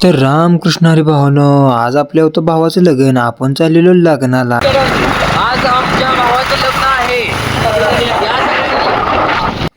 तर रामकृष्ण हरी भावानं, आज आपल्या होतं भावाचं लग्न, आपण चाललेलो लग्नाला. आज आमच्या भावाचं लग्न आहे.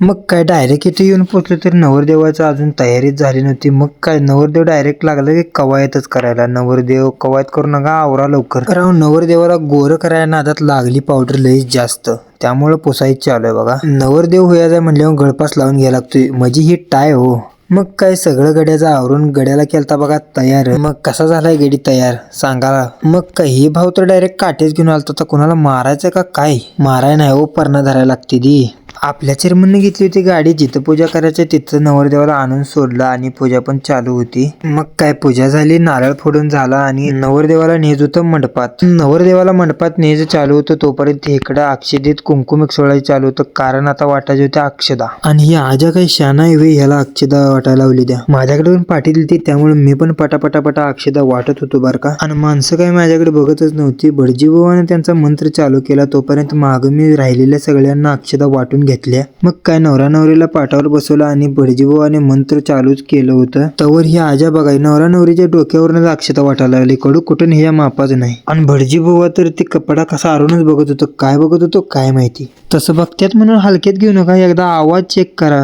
मग काय डायरेक्ट इथे येऊन पोचलो तर नवरदेवाचं अजून तयारीच झाली नव्हती. मग काय नवरदेव डायरेक्ट लागला की कवायतच करायला. नवरदेव कवायत करू नका, आवरा लवकर. कारण नवरदेवाला गोरं करायला नादात लागली पावडर लईच जास्त, त्यामुळे पुसायची चालू आहे बघा. नवरदेव होयाचा म्हणल्यावर गळपास लावून घ्यायला लागतोय, म्हणजे ही टाय हो. मग काय सगळं गड्याचं आवरून गड्याला केलता बघा तयार. मग कसा झालाय गडी तयार सांगा. मग काय हे भाऊ तर डायरेक्ट काटेच घेऊन आलता, तर कोणाला मारायचं का काय? माराय नाही हो, परणा धरायला लागते दी. आपल्या चेअरमनने घेतली होती गाडी, जिथं पूजा करायची तिथं नवरदेवाला आणून सोडला आणि पूजा पण चालू होती. मग काय पूजा झाली, नारळ फोडून झाला आणि नवरदेवाला नेज होतं मंडपात. नवरदेवाला मंडपात नेज चालू होतं, तोपर्यंत इकडं अक्षदेत कुंकुम सोडायचं चालू होतं, कारण आता वाटायचे होते अक्षदा. आणि ही आजा काही शाना आहे, ह्याला अक्षदा वाटायला लावली द्या. माझ्याकडे पण पाठी दिली, त्यामुळे मी पण पटापटा अक्षदा वाटत होतो बरं का. आणि माणसं काही माझ्याकडे बघतच नव्हती. भटजीभावाने त्यांचा मंत्र चालू केला, तोपर्यंत माग मी राहिलेल्या सगळ्यांना अक्षदा वाटून घेतल्या. मग काय नवरा नवरीला पाठावर बसवला आणि भटजीभावाने मंत्र चालूच केलं होतं. तवर ही आजा बघाय नवरा नवरीच्या डोक्यावरच अक्षता वाटायला लागली. कडू कुठून हे या मापाच नाही. आणि भटजीभावा तर ते कपडा कसा आरूनच बघत होतो, काय बघत होतो काय माहिती. तसं बघत्यात म्हणून हलक्यात घेऊ नका, एकदा आवाज चेक करा.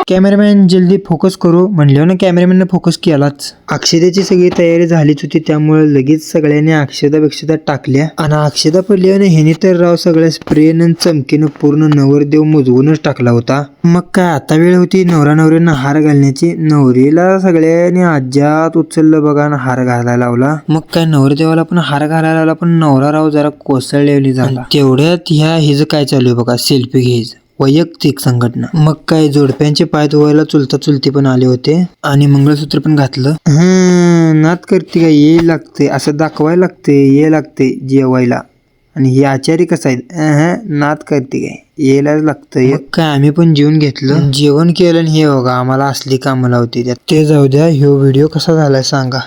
कॅमेरामॅन जल्दी फोकस करू म्हणल्यावर ना कॅमेरामॅनने फोकस केलाच. अक्षदाची सगळी तयारी झालीच होती, त्यामुळे लगेच सगळ्यांनी अक्षदा टाकल्या. आणि अक्षदा पडल्याने ह्याने तर राव सगळ्या स्प्रेनं चमकीनं पूर्ण नवरदेव मुजवूनच टाकला होता. मग काय आता वेळ होती नवरा नवरींना हार घालण्याची. नवरीला सगळ्यांनी आज्यात उचललं बघा आणि हार घालायला लावला. मग काय नवरदेवाला पण हार घालायला लावला, पण नवरा राव जरा कोसळलेली झाला. तेवढ्यात ह्या हिज काय चालू आहे बघा, सेल्फी घ्यायचं वैयक्तिक संघटना. मग काय जोडप्यांचे पाय धुवायला चुलता चुलती पण आले होते आणि मंगळसूत्र पण घातलं. नात करते का, ये लागते असं दाखवायला लागते, ये लागते जेवायला. आणि हे आचारी कसं आहेत, नात करते काय, यायलाच लागतं. मग काय आम्ही पण जेवून घेतलं, जेवण केलं आणि हे बघा आम्हाला असली कामं लावते. ते जाऊ द्या, ह्यो व्हिडिओ कसा झालाय सांगा.